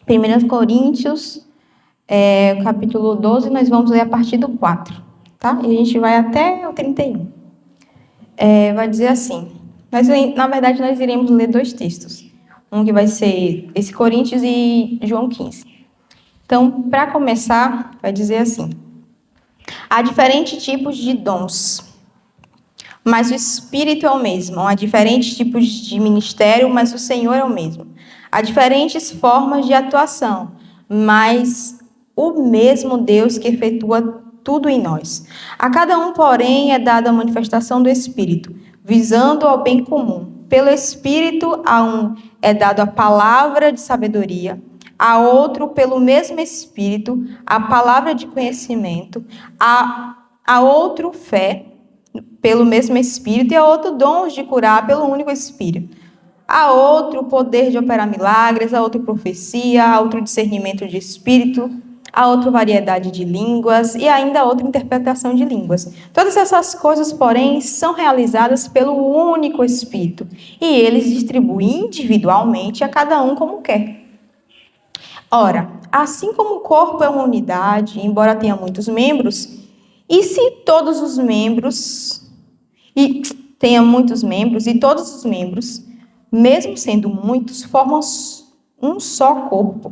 1 Coríntios, capítulo 12, nós vamos ler a partir do 4, tá? E a gente vai até o 31. Vai dizer assim, na verdade nós iremos ler 2 textos, um que vai ser esse Coríntios e João 15. Então, para começar, vai dizer assim: há diferentes tipos de dons, mas o Espírito é o mesmo. Há diferentes tipos de ministério, mas o Senhor é o mesmo. Há diferentes formas de atuação, mas o mesmo Deus que efetua tudo em nós. A cada um, porém, é dada a manifestação do Espírito, visando ao bem comum. Pelo Espírito, a um é dado a palavra de sabedoria, a outro, pelo mesmo Espírito, a palavra de conhecimento, a outro, fé, pelo mesmo Espírito, e a outro, dons de curar, pelo único Espírito. A outro, poder de operar milagres, a outro, profecia, a outro, discernimento de Espírito, a outra, variedade de línguas, e ainda a outra, interpretação de línguas. Todas essas coisas, porém, são realizadas pelo único Espírito, e eles distribuem individualmente a cada um como quer. Ora, assim como o corpo é uma unidade, embora tenha muitos membros, e se todos os membros, e tenha muitos membros, e todos os membros, mesmo sendo muitos, formam um só corpo,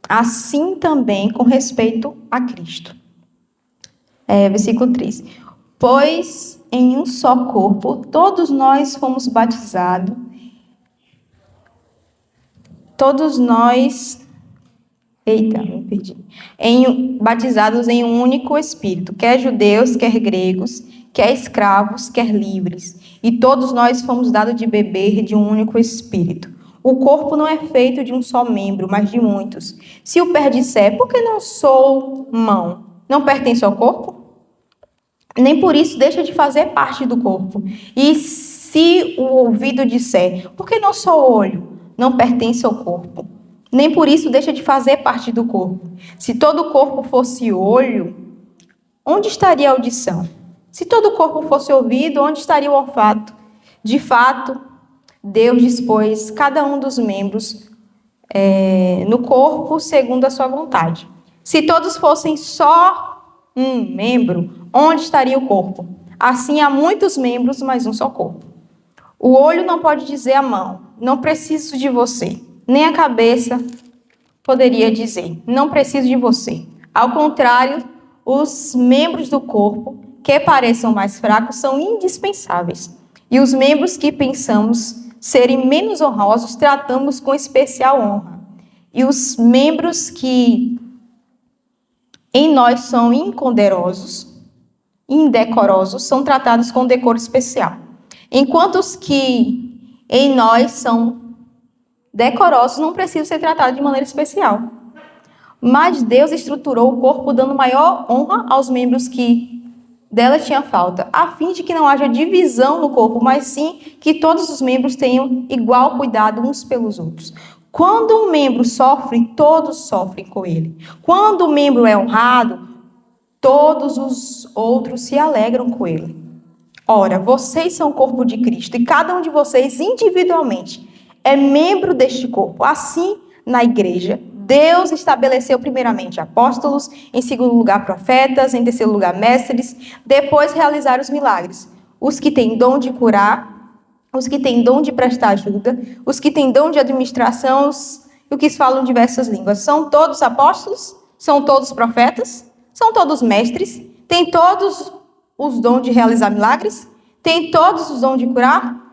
assim também com respeito a Cristo. Versículo 3. Pois em um só corpo, todos nós fomos batizados, batizados em um único Espírito, quer judeus, quer gregos, quer escravos, quer livres, e todos nós fomos dados de beber de um único Espírito. O corpo não é feito de um só membro, mas de muitos. Se o pé disser, por que não sou mão? Não pertence ao corpo? Nem por isso deixa de fazer parte do corpo. E se o ouvido disser, por que não sou olho? Não pertence ao corpo. Nem por isso deixa de fazer parte do corpo. Se todo o corpo fosse olho, onde estaria a audição? Se todo o corpo fosse ouvido, onde estaria o olfato? De fato, Deus dispôs cada um dos membros no corpo segundo a sua vontade. Se todos fossem só um membro, onde estaria o corpo? Assim, há muitos membros, mas um só corpo. O olho não pode dizer à mão, não preciso de você. Nem a cabeça poderia dizer, não preciso de você. Ao contrário, os membros do corpo que pareçam mais fracos são indispensáveis. E os membros que pensamos serem menos honrosos, tratamos com especial honra. E os membros que em nós são indecorosos, são tratados com decoro especial. Enquanto os que em nós são decorosos não precisam ser tratados de maneira especial. Mas Deus estruturou o corpo dando maior honra aos membros que dela tinha falta, a fim de que não haja divisão no corpo, mas sim que todos os membros tenham igual cuidado uns pelos outros. Quando um membro sofre, todos sofrem com ele. Quando o membro é honrado, todos os outros se alegram com ele. Ora, vocês são o corpo de Cristo e cada um de vocês individualmente é membro deste corpo. Assim, na igreja, Deus estabeleceu primeiramente apóstolos, em segundo lugar profetas, em terceiro lugar mestres, depois realizaram os milagres. Os que têm dom de curar, os que têm dom de prestar ajuda, os que têm dom de administração, os que falam diversas línguas. São todos apóstolos? São todos profetas? São todos mestres? Têm todos os dons de realizar milagres? Têm todos os dons de curar?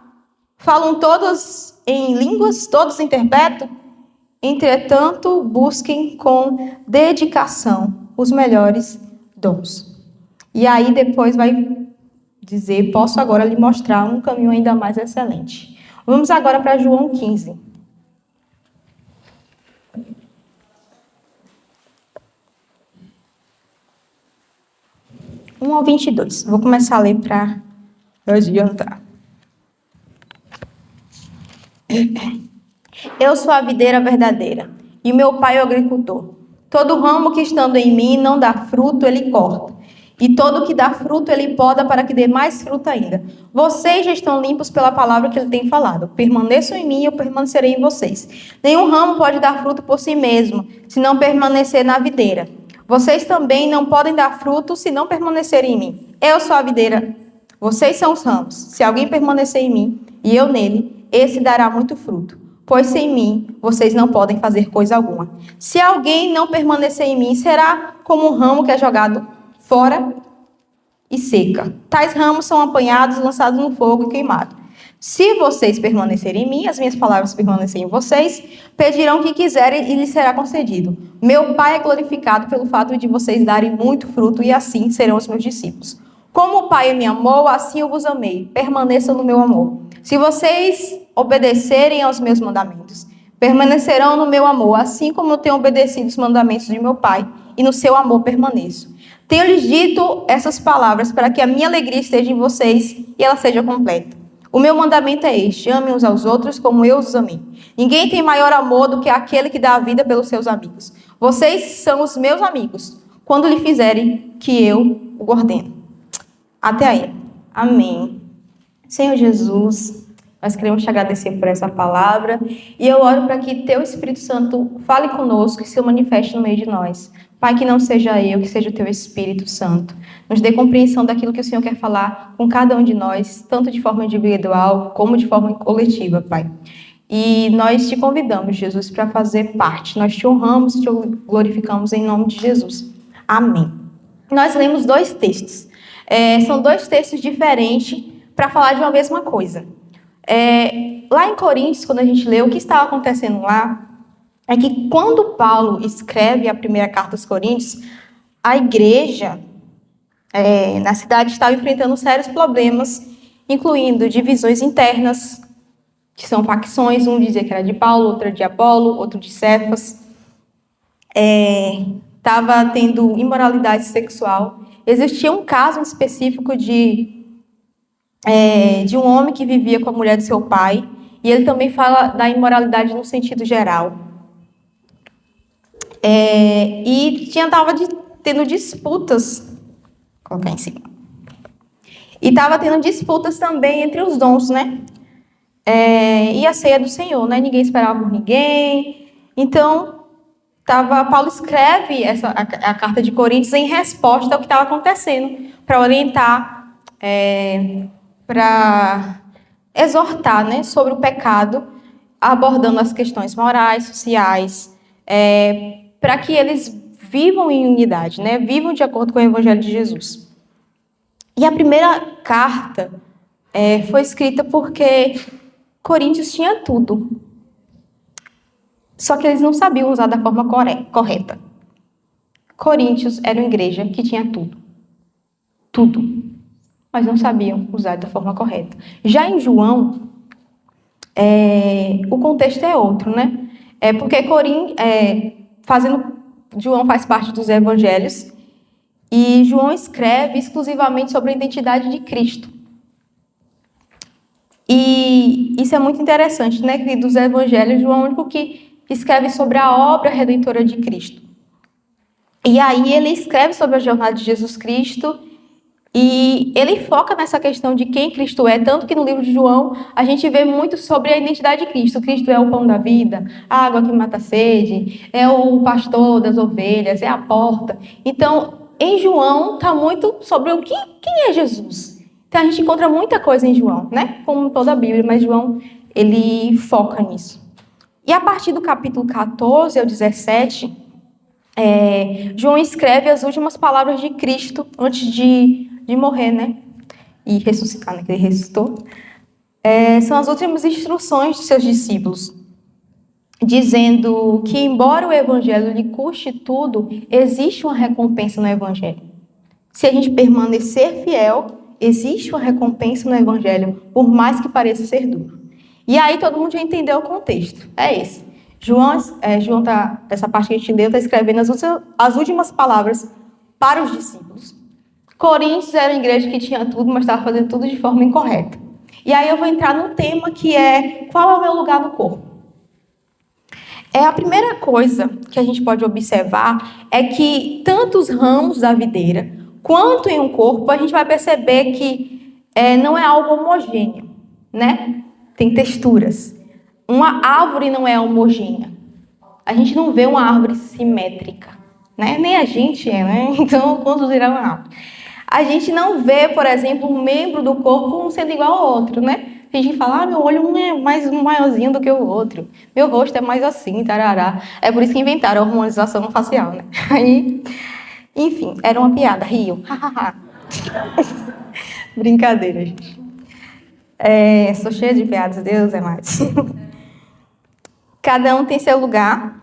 Falam todos em línguas? Todos interpretam? Entretanto, busquem com dedicação os melhores dons. E aí depois vai dizer, posso agora lhe mostrar um caminho ainda mais excelente. Vamos agora para João 15. (1 ao 22). Vou começar a ler para adiantar. Eu sou a videira verdadeira, e meu pai é o agricultor. Todo ramo que estando em mim não dá fruto, ele corta. E todo que dá fruto, ele poda para que dê mais fruto ainda. Vocês já estão limpos pela palavra que ele tem falado. Permaneçam em mim e eu permanecerei em vocês. Nenhum ramo pode dar fruto por si mesmo, se não permanecer na videira. Vocês também não podem dar fruto se não permanecerem em mim. Eu sou a videira, vocês são os ramos. Se alguém permanecer em mim e eu nele, esse dará muito fruto. Pois sem mim, vocês não podem fazer coisa alguma. Se alguém não permanecer em mim, será como um ramo que é jogado fora e seca. Tais ramos são apanhados, lançados no fogo e queimados. Se vocês permanecerem em mim, as minhas palavras permanecerem em vocês, pedirão o que quiserem e lhes será concedido. Meu Pai é glorificado pelo fato de vocês darem muito fruto e assim serão os meus discípulos. Como o Pai me amou, assim eu vos amei. Permaneçam no meu amor. Se vocês obedecerem aos meus mandamentos, permanecerão no meu amor, assim como eu tenho obedecido os mandamentos de meu Pai, e no seu amor permaneço. Tenho-lhes dito essas palavras para que a minha alegria esteja em vocês e ela seja completa. O meu mandamento é este: amem uns aos outros como eu os amei. Ninguém tem maior amor do que aquele que dá a vida pelos seus amigos. Vocês são os meus amigos, quando lhe fizerem que eu o ordeno. Até aí. Amém. Senhor Jesus, nós queremos te agradecer por essa palavra e eu oro para que teu Espírito Santo fale conosco e se manifeste no meio de nós. Pai, que não seja eu, que seja o teu Espírito Santo. Nos dê compreensão daquilo que o Senhor quer falar com cada um de nós, tanto de forma individual como de forma coletiva, Pai. E nós te convidamos, Jesus, para fazer parte. Nós te honramos e te glorificamos em nome de Jesus. Amém. Nós lemos 2 textos. São 2 textos diferentes para falar de uma mesma coisa. Lá em Coríntios, quando a gente lê o que estava acontecendo lá, é que quando Paulo escreve a primeira carta aos Coríntios, a igreja na cidade estava enfrentando sérios problemas, incluindo divisões internas, que são facções. Um dizia que era de Paulo, outro de Apolo, outro de Cefas. Estava tendo imoralidade sexual. Existia um caso específico de um homem que vivia com a mulher de seu pai, e ele também fala da imoralidade no sentido geral. E estava tendo disputas, vou colocar em cima. E estava tendo disputas também entre os dons, né? E a ceia do Senhor, né? Ninguém esperava por ninguém. Então, Paulo escreve a carta de Coríntios em resposta ao que estava acontecendo, para orientar, para exortar, né, sobre o pecado, abordando as questões morais, sociais, para que eles vivam em unidade, né? Vivam de acordo com o Evangelho de Jesus. E a primeira carta foi escrita porque Coríntios tinha tudo. Só que eles não sabiam usar da forma correta. Coríntios era uma igreja que tinha tudo. Tudo. Mas não sabiam usar da forma correta. Já em João, o contexto é outro, né? Porque João faz parte dos evangelhos e João escreve exclusivamente sobre a identidade de Cristo. E isso é muito interessante, né? Que dos evangelhos, João é o único que escreve sobre a obra redentora de Cristo. E aí ele escreve sobre a jornada de Jesus Cristo e ele foca nessa questão de quem Cristo é, tanto que no livro de João a gente vê muito sobre a identidade de Cristo. Cristo é o pão da vida, a água que mata a sede, é o pastor das ovelhas, é a porta. Então, em João está muito sobre quem é Jesus. Então a gente encontra muita coisa em João, né? Como toda a Bíblia, mas João, ele foca nisso. E a partir do capítulo 14 ao 17, João escreve as últimas palavras de Cristo antes de morrer, né? E ressuscitar, né? Que ele ressuscitou. São as últimas instruções de seus discípulos, dizendo que, embora o evangelho lhe custe tudo, existe uma recompensa no evangelho. Se a gente permanecer fiel, existe uma recompensa no evangelho, por mais que pareça ser duro. E aí todo mundo já entendeu o contexto. É esse. João essa parte que a gente leu, está escrevendo as últimas palavras para os discípulos. Coríntios era uma igreja que tinha tudo, mas estava fazendo tudo de forma incorreta. E aí eu vou entrar no tema que é: qual é o meu lugar no corpo? A primeira coisa que a gente pode observar é que tanto os ramos da videira quanto em um corpo, a gente vai perceber que não é algo homogêneo, né? Tem texturas. Uma árvore não é homogênea. A gente não vê uma árvore simétrica, né? Nem a gente né? Então, quantos dirão uma árvore? A gente não vê, por exemplo, um membro do corpo um sendo igual ao outro, né? A gente fala, meu olho um é mais maiorzinho do que o outro. Meu rosto é mais assim, tarará. É por isso que inventaram a hormonização facial, né? Aí, enfim, era uma piada, rio. Brincadeira, gente. Sou cheia de piadas, Deus é mais. Cada um tem seu lugar.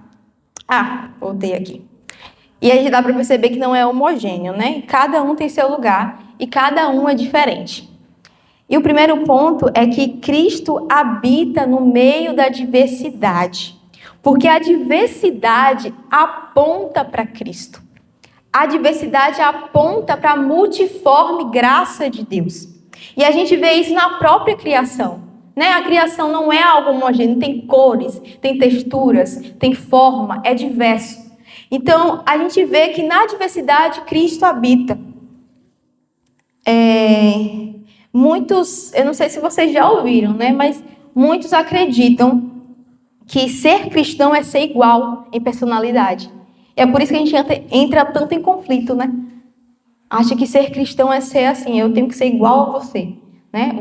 Voltei aqui. E aí dá para perceber que não é homogêneo, né? Cada um tem seu lugar e cada um é diferente. E o primeiro ponto é que Cristo habita no meio da diversidade. Porque a diversidade aponta para Cristo. A diversidade aponta para a multiforme graça de Deus. E a gente vê isso na própria criação, né? A criação não é algo homogêneo, tem cores, tem texturas, tem forma, é diverso. Então, a gente vê que na diversidade Cristo habita. Muitos, eu não sei se vocês já ouviram, né? Mas muitos acreditam que ser cristão é ser igual em personalidade. É por isso que a gente entra tanto em conflito, né? Acha que ser cristão é ser assim, eu tenho que ser igual a você, né?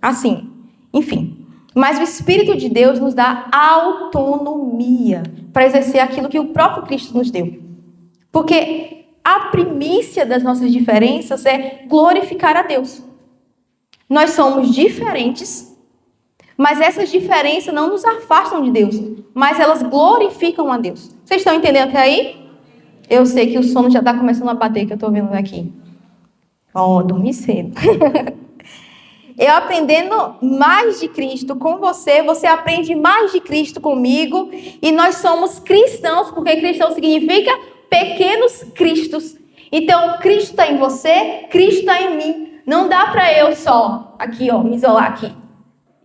Assim, enfim. Mas o Espírito de Deus nos dá autonomia para exercer aquilo que o próprio Cristo nos deu. Porque a primícia das nossas diferenças é glorificar a Deus. Nós somos diferentes, mas essas diferenças não nos afastam de Deus, mas elas glorificam a Deus. Vocês estão entendendo até aí? Eu sei que o sono já está começando a bater, que eu estou vendo aqui. Dormi cedo. Eu aprendendo mais de Cristo com você, você aprende mais de Cristo comigo, e nós somos cristãos, porque cristão significa pequenos cristos. Então, Cristo está em você, Cristo está em mim. Não dá para eu só, aqui, me isolar aqui.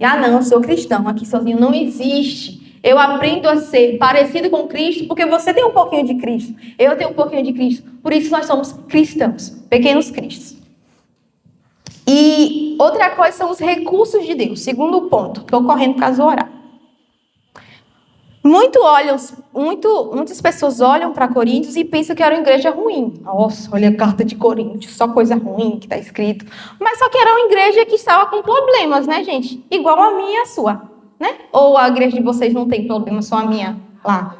Não, eu sou cristão, aqui sozinho não existe. Eu aprendo a ser parecido com Cristo, porque você tem um pouquinho de Cristo, eu tenho um pouquinho de Cristo. Por isso nós somos cristãos, pequenos cristos. E outra coisa são os recursos de Deus. Segundo ponto, estou correndo por causa do horário. Muitas pessoas olham para Coríntios e pensam que era uma igreja ruim. Nossa, olha a carta de Coríntios, só coisa ruim que está escrito. Mas só que era uma igreja que estava com problemas, né, gente? Igual a minha e a sua, né? Ou a igreja de vocês não tem problema, só a minha lá.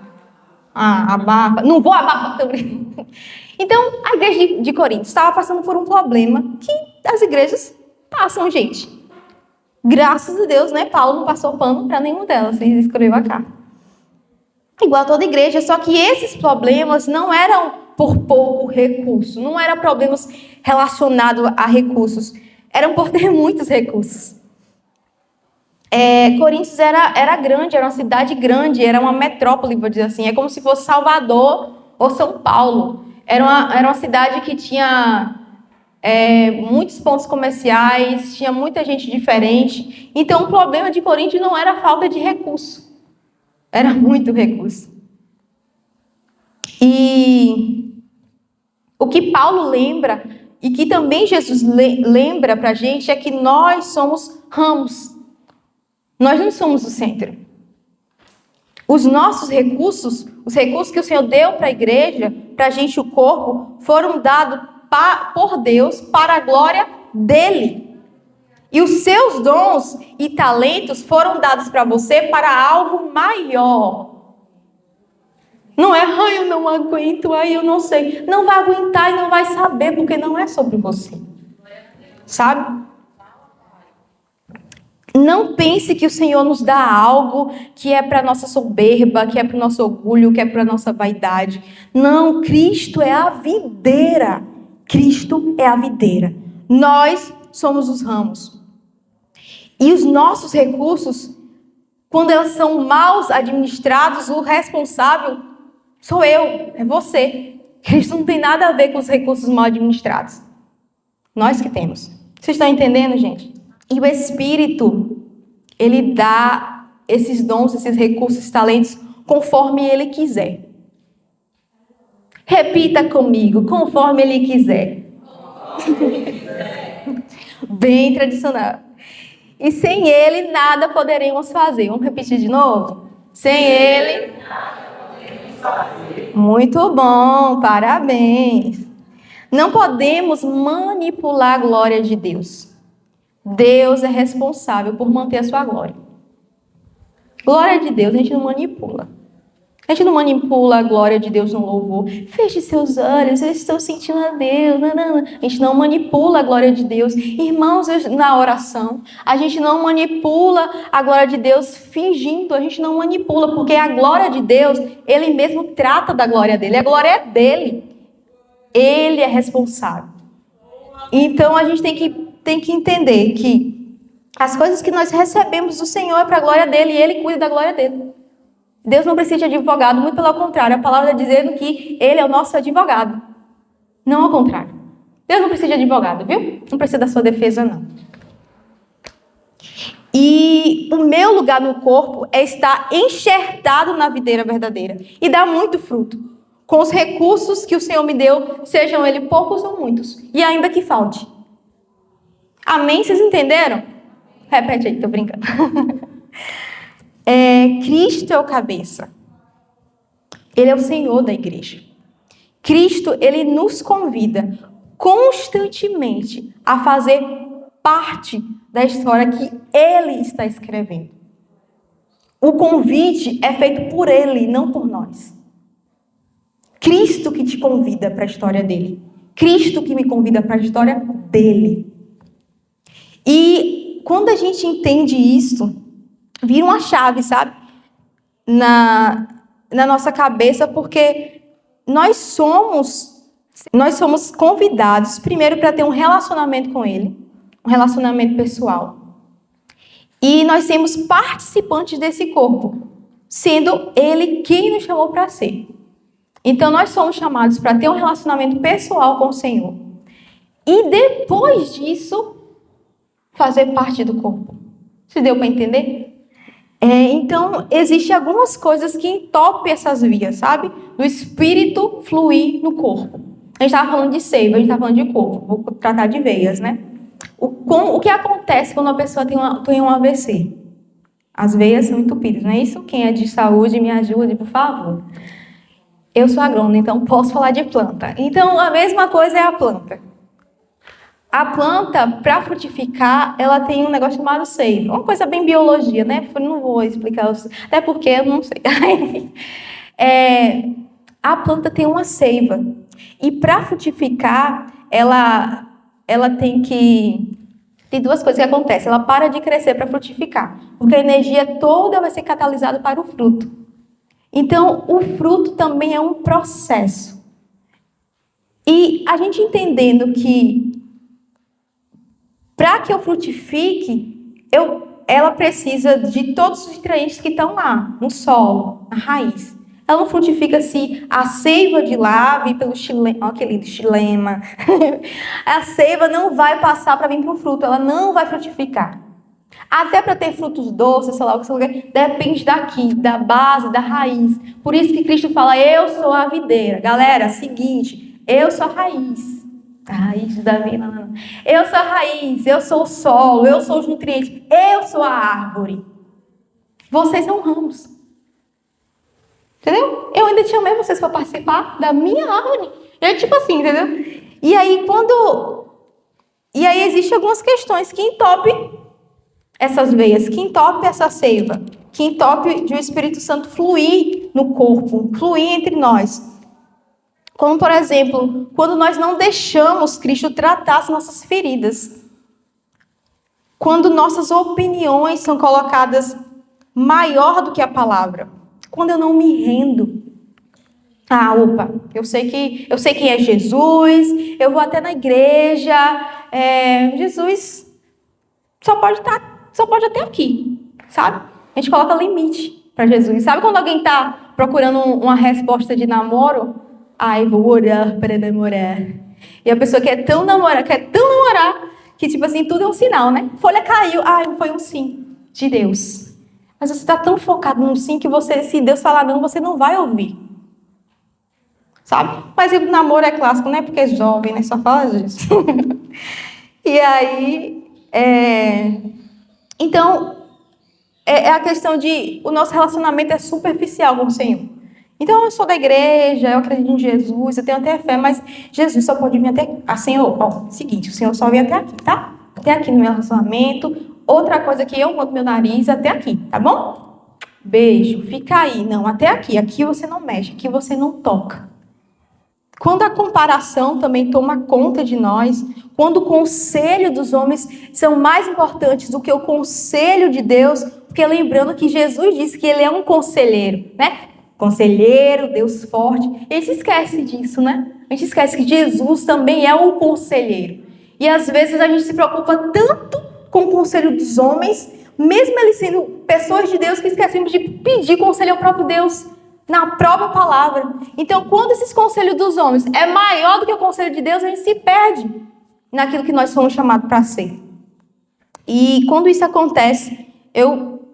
Abafa. Não vou abafar também. Então, a igreja de Coríntios estava passando por um problema que as igrejas passam, gente. Graças a Deus, né? Paulo não passou pano para nenhuma delas. Ele escreveu a carta. Igual a toda igreja, só que esses problemas não eram por pouco recurso, não eram problemas relacionados a recursos, eram por ter muitos recursos. Coríntios era grande, era uma cidade grande, era uma metrópole, vou dizer assim, é como se fosse Salvador ou São Paulo. Era uma cidade que tinha muitos pontos comerciais, tinha muita gente diferente. Então, o problema de Coríntios não era a falta de recurso. Era muito recurso. E o que Paulo lembra, e que também Jesus lembra para a gente, é que nós somos ramos. Nós não somos o centro. Os nossos recursos, os recursos que o Senhor deu para a igreja, para a gente, o corpo, foram dados por Deus para a glória dele. E os seus dons e talentos foram dados para você para algo maior. Não é, eu não aguento, eu não sei. Não vai aguentar e não vai saber, porque não é sobre você. Sabe? Não pense que o Senhor nos dá algo que é para a nossa soberba, que é para o nosso orgulho, que é para a nossa vaidade. Não, Cristo é a videira. Cristo é a videira. Nós somos os ramos. E os nossos recursos, quando eles são mal administrados, o responsável sou eu, é você. Cristo não tem nada a ver com os recursos mal administrados. Nós que temos. Vocês estão entendendo, gente? E o Espírito, ele dá esses dons, esses recursos, esses talentos, conforme ele quiser. Repita comigo, conforme ele quiser. Bem tradicional. E sem ele nada poderemos fazer. Vamos repetir de novo? Sem ele. Muito bom, parabéns. Não podemos manipular a glória de Deus. Deus é responsável por manter a sua glória. Glória de Deus, a gente não manipula. A gente não manipula a glória de Deus no louvor. Feche seus olhos, eu estou sentindo a Deus. Não. A gente não manipula a glória de Deus. Irmãos, na oração, a gente não manipula a glória de Deus fingindo. A gente não manipula, porque a glória de Deus, Ele mesmo trata da glória dele. A glória é dele. Ele é responsável. Então, a gente tem que entender que as coisas que nós recebemos do Senhor é para a glória dele e Ele cuida da glória dele. Deus não precisa de advogado, muito pelo contrário. A palavra está dizendo que Ele é o nosso advogado. Não ao contrário. Deus não precisa de advogado, viu? Não precisa da sua defesa, não. E o meu lugar no corpo é estar enxertado na videira verdadeira e dar muito fruto. Com os recursos que o Senhor me deu, sejam eles poucos ou muitos. E ainda que falte. Amém? Vocês entenderam? Repete aí, tô brincando. Cristo é o cabeça. Ele é o Senhor da igreja. Cristo, Ele nos convida constantemente a fazer parte da história que Ele está escrevendo. O convite é feito por Ele, não por nós. Cristo que te convida para a história dele. Cristo que me convida para a história dele. E quando a gente entende isso, vira uma chave, sabe? Na nossa cabeça, porque nós somos convidados, primeiro, para ter um relacionamento com Ele, um relacionamento pessoal. E nós somos participantes desse corpo, sendo Ele quem nos chamou para ser. Então, nós somos chamados para ter um relacionamento pessoal com o Senhor. E depois disso, fazer parte do corpo. Se deu para entender? Então, existem algumas coisas que entopem essas vias, sabe? Do espírito fluir no corpo. A gente estava falando de seiva, a gente estava falando de corpo. Vou tratar de veias, né? O que acontece quando uma pessoa tem um AVC? As veias são entupidas, não é isso? Quem é de saúde, me ajude, por favor. Eu sou agrônoma, então posso falar de planta. Então, a mesma coisa é a planta. A planta, para frutificar, ela tem um negócio chamado seiva. Uma coisa bem biologia, né? Eu não vou explicar, até porque eu não sei. A planta tem uma seiva. E para frutificar, ela tem que... Tem duas coisas que acontecem. Ela para de crescer para frutificar. Porque a energia toda vai ser catalisada para o fruto. Então, o fruto também é um processo. E a gente entendendo que para que eu frutifique, ela precisa de todos os nutrientes que estão lá, no solo, na raiz. Ela não frutifica se a seiva de lá vir pelo xilema. Olha que lindo, xilema. A seiva não vai passar para vir para o fruto, ela não vai frutificar. Até para ter frutos doces, sei lá o que você quer, depende daqui, da base, da raiz. Por isso que Cristo fala, eu sou a videira. Galera, seguinte, eu sou a raiz. A raiz da vida, não. Eu sou a raiz, eu sou o solo, eu sou os nutrientes, eu sou a árvore. Vocês são ramos. Entendeu? Eu ainda chamei vocês para participar da minha árvore. Tipo assim, entendeu? E aí existem algumas questões que entopem essas veias, que entope essa seiva, que entope de o Espírito Santo fluir no corpo, fluir entre nós. Como, por exemplo, quando nós não deixamos Cristo tratar as nossas feridas. Quando nossas opiniões são colocadas maior do que a palavra. Quando eu não me rendo. Eu sei quem é Jesus, eu vou até na igreja, Jesus só pode até aqui, sabe? A gente coloca limite para Jesus. Sabe quando alguém está procurando uma resposta de namoro? Vou orar para namorar. E a pessoa quer tão namorar, que tipo assim, tudo é um sinal, né? Folha caiu, foi um sim de Deus. Mas você está tão focado no sim que se Deus falar não, você não vai ouvir. sabe? Mas o namoro é clássico, né? Porque é jovem, né? Só fala disso. E aí, então, é a questão de o nosso relacionamento é superficial com o Senhor. Então, eu sou da igreja, eu acredito em Jesus, eu tenho até fé, mas Jesus só pode vir até... Senhor, seguinte, o Senhor só vem até aqui, tá? Até aqui no meu relacionamento. Outra coisa que eu boto meu nariz, até aqui, tá bom? Beijo, fica aí. Não, até aqui. Aqui você não mexe, aqui você não toca. Quando a comparação também toma conta de nós, quando o conselho dos homens são mais importantes do que o conselho de Deus, porque lembrando que Jesus disse que ele é um conselheiro, né? Conselheiro, Deus forte. A gente esquece disso, né? A gente esquece que Jesus também é um conselheiro. E às vezes a gente se preocupa tanto com o conselho dos homens, mesmo eles sendo pessoas de Deus, que esquecemos de pedir conselho ao próprio Deus, na própria palavra. Então, quando esses conselhos dos homens é maior do que o conselho de Deus, a gente se perde naquilo que nós fomos chamados para ser. E quando isso acontece, eu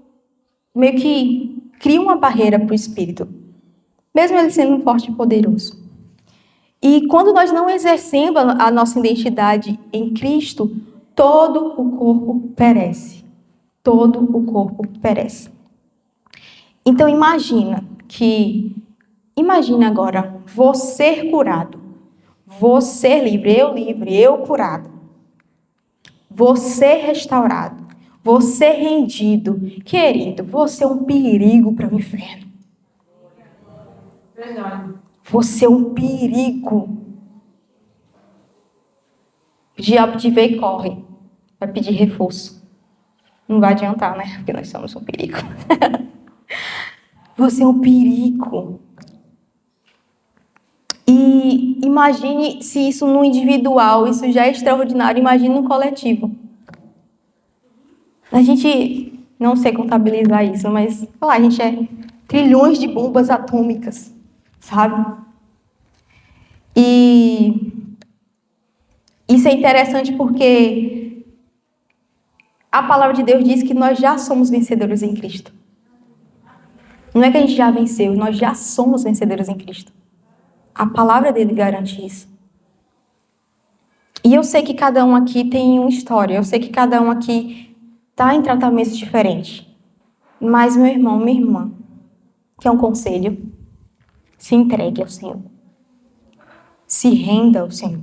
meio que crio uma barreira para o Espírito, mesmo ele sendo forte e poderoso. E quando nós não exercemos a nossa identidade em Cristo, todo o corpo perece. Todo o corpo perece. Então, imagina agora, você curado, você livre, eu curado, você restaurado, você rendido. Querido, você é um perigo para o inferno. Verdade. Você é um perigo. O diabo te vê e corre. Vai pedir reforço. Não vai adiantar, né? Porque nós somos um perigo. Você é um perigo. E imagine se isso no individual, isso já é extraordinário, imagine no coletivo. A gente, não sei contabilizar isso, mas, sei lá, a gente é trilhões de bombas atômicas, sabe? E isso é interessante porque a palavra de Deus diz que nós já somos vencedores em Cristo. Não é que a gente já venceu, nós já somos vencedores em Cristo. A palavra dele garante isso. E eu sei que cada um aqui tem uma história, eu sei que cada um aqui está em tratamentos diferentes. Mas, meu irmão, minha irmã, que é um conselho, se entregue ao Senhor. Se renda ao Senhor.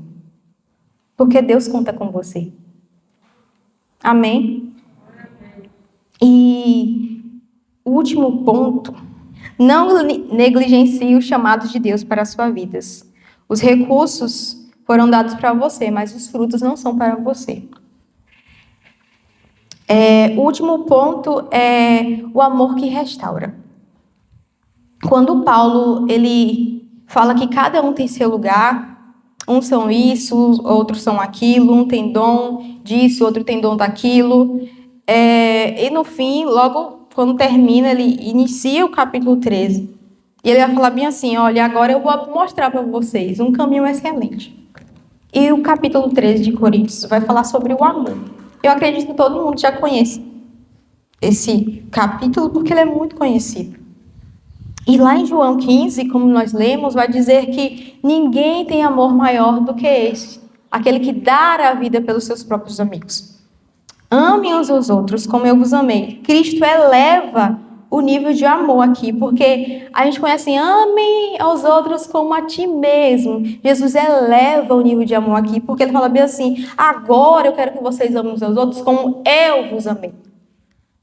Porque Deus conta com você. Amém? E o último ponto, não negligencie os chamados de Deus para as suas vidas. Os recursos foram dados para você, mas os frutos não são para você. O último ponto é o amor que restaura. Quando Paulo ele fala que cada um tem seu lugar, uns são isso, outros são aquilo, um tem dom disso, outro tem dom daquilo. E no fim, logo quando termina, ele inicia o capítulo 13. E ele vai falar bem assim, olha, agora eu vou mostrar para vocês um caminho excelente. E o capítulo 13 de Coríntios vai falar sobre o amor. Eu acredito que todo mundo já conhece esse capítulo, porque ele é muito conhecido. E lá em João 15, como nós lemos, vai dizer que ninguém tem amor maior do que esse, aquele que dá a vida pelos seus próprios amigos. Amem uns aos outros como eu vos amei. Cristo eleva o nível de amor aqui, porque a gente conhece amem aos outros como a ti mesmo. Jesus eleva o nível de amor aqui, porque ele fala bem assim, agora eu quero que vocês amem uns aos outros como eu vos amei.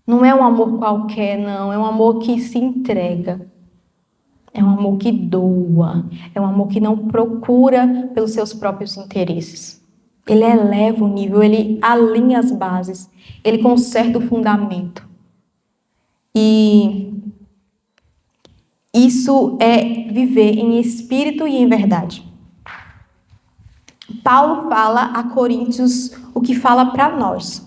Não é um amor qualquer, não, é um amor que se entrega. É um amor que doa, é um amor que não procura pelos seus próprios interesses. Ele eleva o nível, ele alinha as bases, ele conserta o fundamento. E isso é viver em espírito e em verdade. Paulo fala a Coríntios o que fala para nós.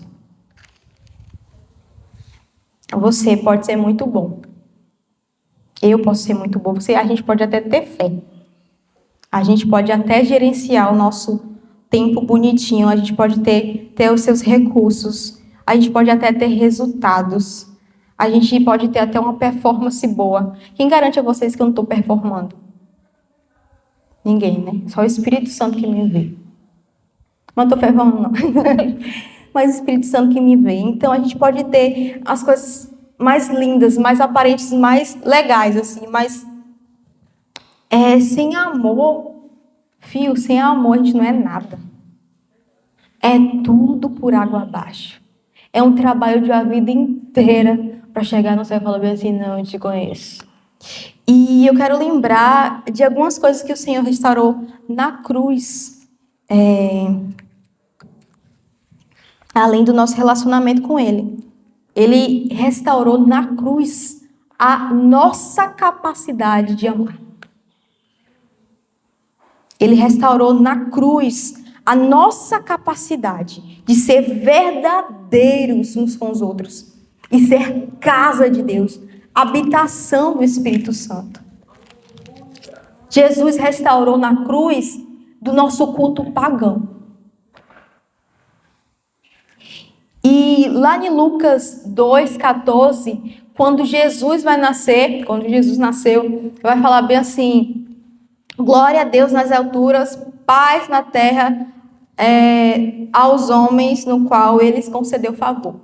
Você pode ser muito bom. Eu posso ser muito bom. A gente pode até ter fé. A gente pode até gerenciar o nosso tempo bonitinho. A gente pode ter os seus recursos. A gente pode até ter resultados. A gente pode ter até uma performance boa. Quem garante a vocês que eu não estou performando? Ninguém, né? Só o Espírito Santo que me vê. Não estou fervando, não. Mas o Espírito Santo que me vê. Então, a gente pode ter as coisas mais lindas, mais aparentes, mais legais, assim, mas sem amor, sem amor a gente não é nada. É tudo por água abaixo. É um trabalho de uma vida inteira para chegar no céu e falar bem assim, não, eu te conheço. E eu quero lembrar de algumas coisas que o Senhor restaurou na cruz. Além do nosso relacionamento com Ele. Ele restaurou na cruz a nossa capacidade de amar. Ele restaurou na cruz a nossa capacidade de ser verdadeiros uns com os outros e ser casa de Deus, habitação do Espírito Santo. Jesus restaurou na cruz do nosso culto pagão. E lá em Lucas 2,14, quando Jesus nasceu, vai falar bem assim: glória a Deus nas alturas, paz na terra aos homens no qual Ele concedeu favor.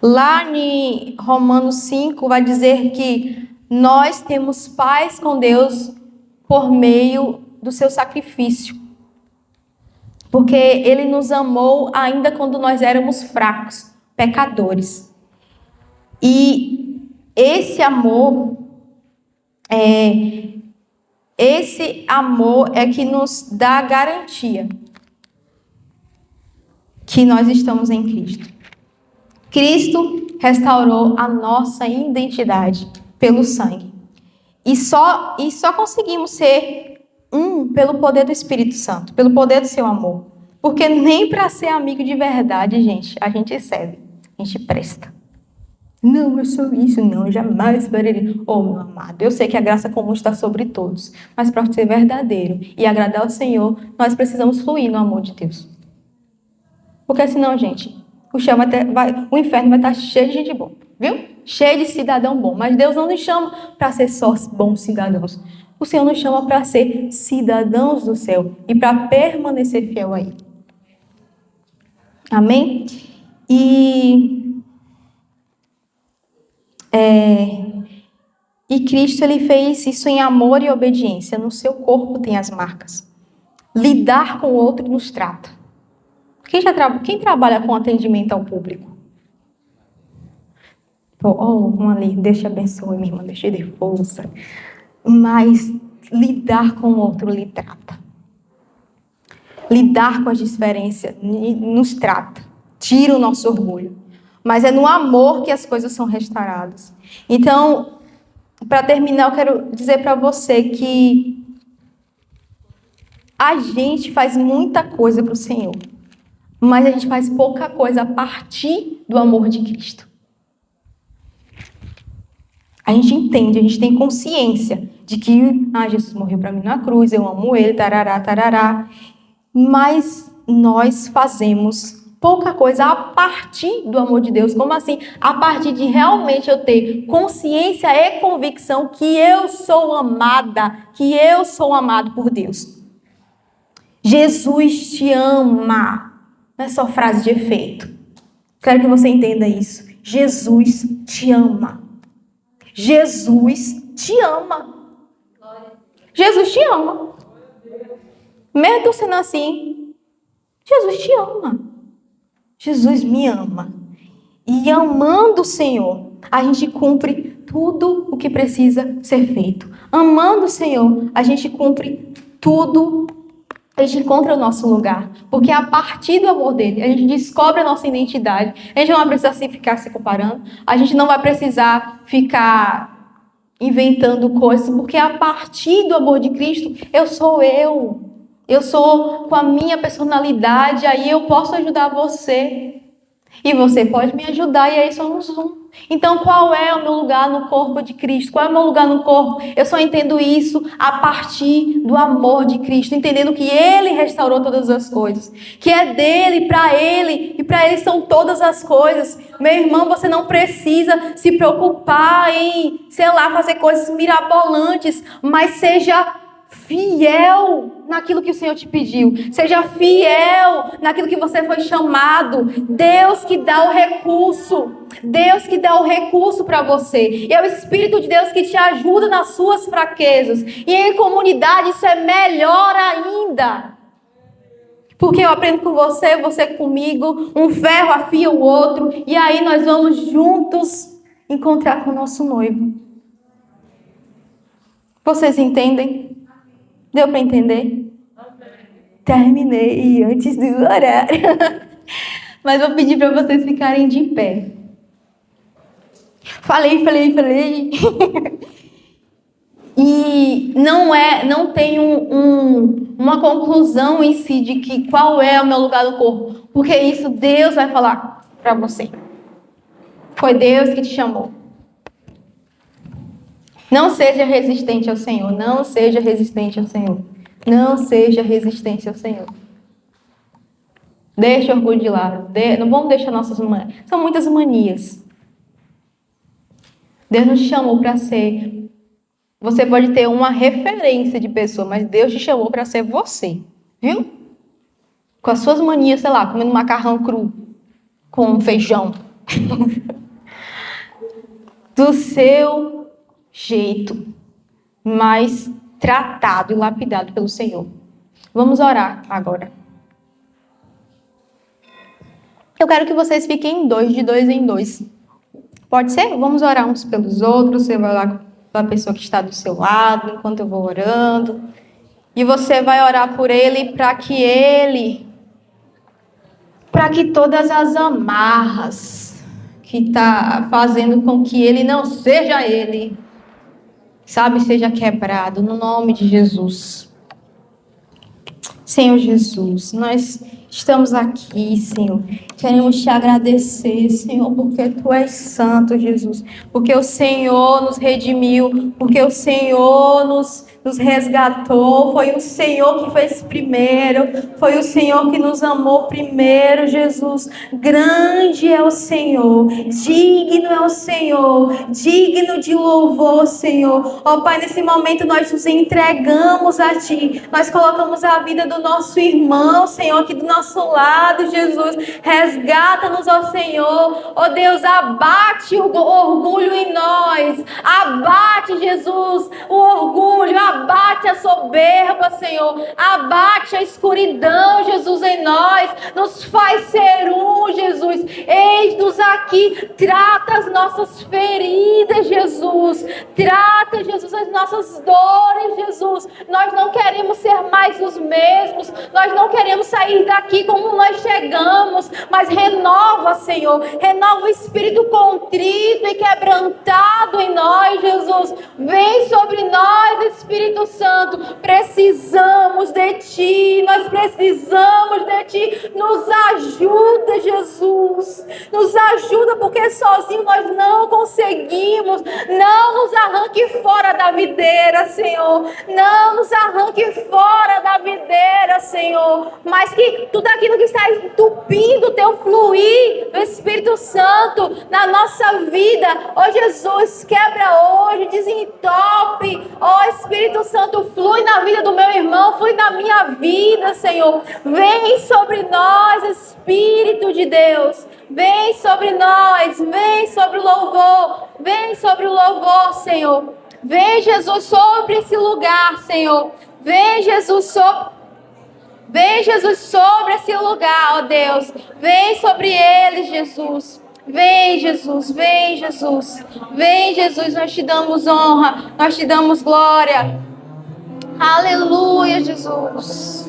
Lá em Romanos 5 vai dizer que nós temos paz com Deus por meio do seu sacrifício. Porque Ele nos amou ainda quando nós éramos fracos, pecadores. E esse amor é que nos dá a garantia que nós estamos em Cristo. Cristo restaurou a nossa identidade pelo sangue. E só conseguimos ser pelo poder do Espírito Santo, pelo poder do seu amor. Porque nem para ser amigo de verdade, gente, a gente serve, a gente presta. Não, eu sou isso, não, eu jamais farei. Oh, meu amado, eu sei que a graça comum está sobre todos, mas para ser verdadeiro e agradar ao Senhor, nós precisamos fluir no amor de Deus. Porque senão, gente, o inferno vai estar cheio de gente boa, viu? Cheio de cidadão bom. Mas Deus não nos chama para ser só bons cidadãos. O Senhor nos chama para ser cidadãos do céu e para permanecer fiel a Ele. Amém? E Cristo, Ele fez isso em amor e obediência. No seu corpo tem as marcas. Lidar com o outro nos trata. Quem trabalha com atendimento ao público? Vamos ali, Deus te abençoe, minha irmã, Deus te dê força. Mas lidar com o outro lhe trata. Lidar com as diferenças nos trata. Tira o nosso orgulho. Mas é no amor que as coisas são restauradas. Então, para terminar, eu quero dizer para você que a gente faz muita coisa para o Senhor. Mas a gente faz pouca coisa a partir do amor de Cristo. A gente entende, a gente tem consciência de que Jesus morreu para mim na cruz, eu amo Ele, tarará, tarará. Mas nós fazemos pouca coisa a partir do amor de Deus. Como assim? A partir de realmente eu ter consciência e convicção que eu sou amada, que eu sou amado por Deus. Jesus te ama. Não é só frase de efeito. Quero que você entenda isso. Jesus te ama. Jesus te ama. Jesus te ama. Mesmo tu sendo assim, Jesus te ama. Jesus me ama. E amando o Senhor, a gente cumpre tudo o que precisa ser feito. Amando o Senhor, a gente cumpre tudo. A gente encontra o nosso lugar. Porque a partir do amor dele, a gente descobre a nossa identidade. A gente não vai precisar ficar se comparando. A gente não vai precisar ficar inventando coisas. Porque a partir do amor de Cristo, eu sou eu. Eu sou com a minha personalidade. Aí eu posso ajudar você. E você pode me ajudar. E aí somos um. Então, qual é o meu lugar no corpo de Cristo? Qual é o meu lugar no corpo? Eu só entendo isso a partir do amor de Cristo, entendendo que Ele restaurou todas as coisas, que é dele, e para Ele são todas as coisas. Meu irmão, você não precisa se preocupar em, fazer coisas mirabolantes, mas seja fiel naquilo que o Senhor te pediu. Seja fiel naquilo que você foi chamado. Deus que dá o recurso. Deus que dá o recurso para você. E é o Espírito de Deus que te ajuda nas suas fraquezas. E em comunidade isso é melhor ainda. Porque eu aprendo com você, você comigo. Um ferro afia o outro. E aí nós vamos juntos encontrar com o nosso noivo. Vocês entendem? Deu para entender? Terminei antes do horário. Mas vou pedir para vocês ficarem de pé. Falei. E não tem uma conclusão em si de que qual é o meu lugar no corpo. Porque isso Deus vai falar para você. Foi Deus que te chamou. Não seja resistente ao Senhor. Não seja resistente ao Senhor. Não seja resistente ao Senhor. Deixa o orgulho de lado. Não vamos deixar nossas manias. São muitas manias. Deus nos chamou para ser. Você pode ter uma referência de pessoa, mas Deus te chamou para ser você. Viu? Com as suas manias, sei lá, comendo macarrão cru. Com feijão. Do seu jeito, mas tratado e lapidado pelo Senhor. Vamos orar agora. Eu quero que vocês fiquem em dois, de dois em dois. Pode ser? Vamos orar uns pelos outros. Você vai orar pela pessoa que está do seu lado, enquanto eu vou orando. E você vai orar por ele, para que todas as amarras que está fazendo com que ele não seja ele, seja quebrado, no nome de Jesus. Senhor Jesus, nós estamos aqui, Senhor. Queremos te agradecer, Senhor, porque Tu és santo, Jesus. Porque o Senhor nos redimiu, porque o Senhor nos resgatou. Foi o Senhor que fez primeiro. Foi o Senhor que nos amou primeiro, Jesus. Grande é o Senhor. Digno é o Senhor. Digno de louvor, Senhor. Ó Pai, nesse momento nós nos entregamos a Ti. Nós colocamos a vida do nosso irmão, Senhor, aqui do nosso lado, Jesus. Resgata-nos, ó Senhor. Ó Deus, abate o orgulho em nós. Abate, Jesus, o orgulho. Abate a soberba, Senhor. Abate a escuridão, Jesus, em nós. Nos faz ser um, Jesus. Eis-nos aqui. Trata as nossas feridas, Jesus. Trata, Jesus, as nossas dores, Jesus. Nós não queremos ser mais os mesmos. Nós não queremos sair daqui como nós chegamos. Mas renova, Senhor. Renova o espírito contrito e quebrantado em nós, Jesus. Vem sobre nós, Espírito Santo. Precisamos de Ti. Nós precisamos de Ti. Nos ajuda, Jesus. Nos ajuda, porque sozinho nós não conseguimos. Não nos arranque fora da videira, Senhor. Não nos arranque fora da videira, Senhor. Mas que tudo aquilo que está entupindo o Teu fluir do Espírito Santo na nossa vida, ó Jesus, quebra hoje, desentope, ó Espírito Santo, flui na vida do meu irmão, flui na minha vida, Senhor. Vem sobre nós, Espírito de Deus. Vem sobre nós, vem sobre o louvor, vem sobre o louvor, Senhor. Vem, Jesus, sobre esse lugar, Senhor. Vem, Jesus, sobre esse lugar, ó Deus. Vem sobre eles, Jesus. Vem, Jesus, vem, Jesus. Vem, Jesus, nós te damos honra, nós te damos glória. Aleluia, Jesus.